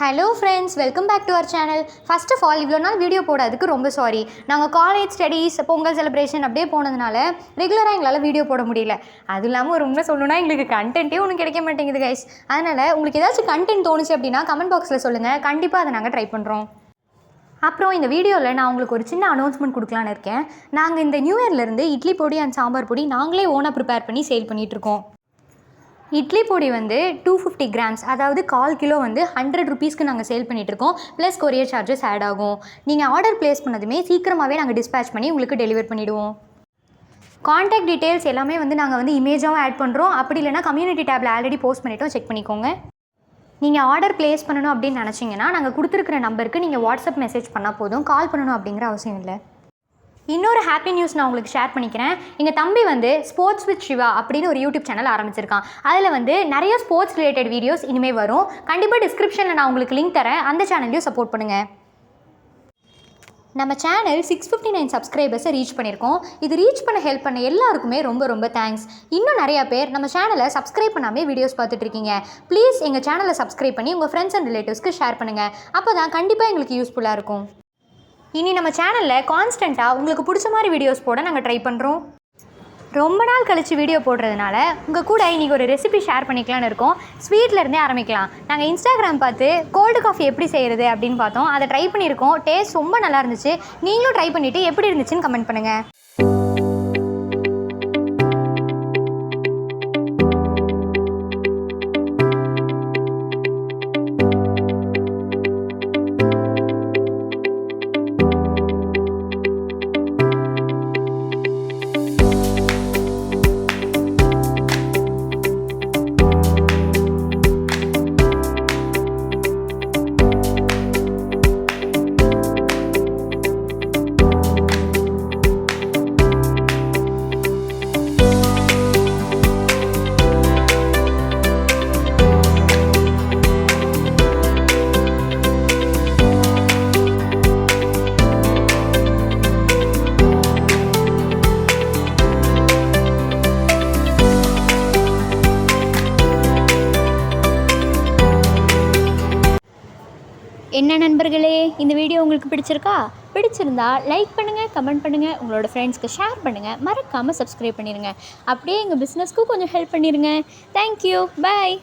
Hello friends, welcome back to our channel. First of all, இவ்வளோ நாள் video போடாததுக்கு ரொம்ப sorry. நாங்கள் காலேஜ் ஸ்டடீஸ், பொங்கல் செலிப்ரேஷன் அப்படியே போனதுனால ரெகுலராக எங்களால் வீடியோ போட முடியல. அது இல்லாமல் ஒரு உண்மை சொல்லணும்னா எங்களுக்கு கண்டென்ட்டே ஒன்றும் கிடைக்க மாட்டேங்குது கைஸ். அதனால் உங்களுக்கு ஏதாச்சும் கண்டென்ட் தோணுச்சு அப்படின்னா கமெண்ட் பாக்ஸில் சொல்லுங்கள். கண்டிப்பாக அதை நாங்கள் ட்ரை பண்ணுறோம். அப்புறம் இந்த வீடியோவில் நான் உங்களுக்கு ஒரு சின்ன அனௌன்ஸ்மெண்ட் கொடுக்கலான்னு இருக்கேன். நாங்கள் இந்த நியூ இயர்லேருந்து இட்லி பொடி அண்ட் சாம்பார் பொடி நாங்களே ஓனாக ப்ரிப்பேர் பண்ணி சேல் பண்ணிகிட்ருக்கோம். இட்லி பொடி வந்து 250 கிராம்ஸ், அதாவது 1/4 கிலோ வந்து 100 ருபீஸ்க்கு நாங்கள் சேல் பண்ணிகிட்ருக்கோம். ப்ளஸ் கொரியர் சார்ஜஸ் ஆட் ஆகும். நீங்கள் ஆர்டர் ப்ளேஸ் பண்ணதுமே சீக்கிரமாகவே நாங்கள் டிஸ்பேச் பண்ணி உங்களுக்கு டெலிவர் பண்ணிவிடுவோம். கான்டாக்ட் டீட்டெயில்ஸ் எல்லாமே வந்து நாங்கள் இமேஜாகவும் ஆட் பண்ணுறோம். அப்படி இல்லைனா கம்யூனிட்டி டேப்பில் ஆல்ரெடி போஸ்ட் பண்ணிவிட்டோம், செக் பண்ணிக்கோங்க. நீங்கள் ஆர்டர் ப்ளேஸ் பண்ணணும் அப்படின்னு நினச்சிங்கன்னா நாங்கள் கொடுத்துருக்குற நம்பருக்கு நீங்கள் வாட்ஸ்அப் மெசேஜ் பண்ணால் போதும். கால் பண்ணணும் அப்படிங்கிற அவசியம் இல்லை. இன்னொரு ஹாப்பி நியூஸ் நான் உங்களுக்கு ஷேர் பண்ணிக்கிறேன். எங்கள் தம்பி ஸ்போர்ட்ஸ் வித் சிவா அப்படின்னு ஒரு யூடியூப் சேனல் ஆரம்பிச்சிருக்கான். அதில் நிறைய ஸ்போர்ட்ஸ் ரிலேட்டட் வீடியோஸ் இனிமேல் வரும். கண்டிப்பாக டிஸ்கிரிப்ஷனில் நான் உங்களுக்கு லிங்க் தரேன். அந்த சேனல்லையும் சப்போர்ட் பண்ணுங்கள். நம்ம சேனல் 659 சப்ஸ்கிரைபர்ஸை ரீச் பண்ணியிருக்கோம். இது ரீச் பண்ண ஹெல்ப் பண்ண எல்லாருக்குமே ரொம்ப ரொம்ப தேங்க்ஸ். இன்னும் நிறையா பேர் நம்ம சேனலை சப்ஸ்கிரைப் பண்ணாமல் வீடியோஸ் பார்த்துட்ருக்கீங்க. ப்ளீஸ் எங்கள் சேனலை சப்ஸ்கிரைப் பண்ணி உங்கள் ஃப்ரெண்ட்ஸ் அண்ட் ரிலேட்டிவ்ஸ்க்கு ஷேர் பண்ணுங்கள். அப்போ தான் கண்டிப்பாக எங்களுக்கு யூஸ்ஃபுல்லாக இருக்கும். இனி நம்ம சேனலில் கான்ஸ்டண்ட்டாக உங்களுக்கு பிடிச்ச மாதிரி வீடியோஸ் போட நாங்கள் ட்ரை பண்ணுறோம். ரொம்ப நாள் கழித்து வீடியோ போடுறதுனால உங்கள் கூட இன்றைக்கி ஒரு ரெசிபி ஷேர் பண்ணிக்கலான்னு இருக்கோம். ஸ்வீட்லேருந்தே ஆரம்பிக்கலாம். நாங்கள் இன்ஸ்டாகிராம் பார்த்து கோல்டு காஃபி எப்படி செய்கிறது அப்படின்னு பார்த்தோம். அதை ட்ரை பண்ணியிருக்கோம். டேஸ்ட் ரொம்ப நல்லா இருந்துச்சு. நீங்களும் ட்ரை பண்ணிவிட்டு எப்படி இருந்துச்சுன்னு கமெண்ட் பண்ணுங்கள். என்ன நண்பர்களே, இந்த வீடியோ உங்களுக்கு பிடிச்சிருந்தா லைக் பண்ணுங்கள், கமெண்ட் பண்ணுங்கள், உங்களோட ஃப்ரெண்ட்ஸ்க்கு ஷேர் பண்ணுங்கள். மறக்காமல் சப்ஸ்கிரைப் பண்ணிடுங்க. அப்படியே எங்கள் பிஸ்னஸ்க்கு கொஞ்சம் ஹெல்ப் பண்ணிடுங்க. தேங்க்யூ, பாய்.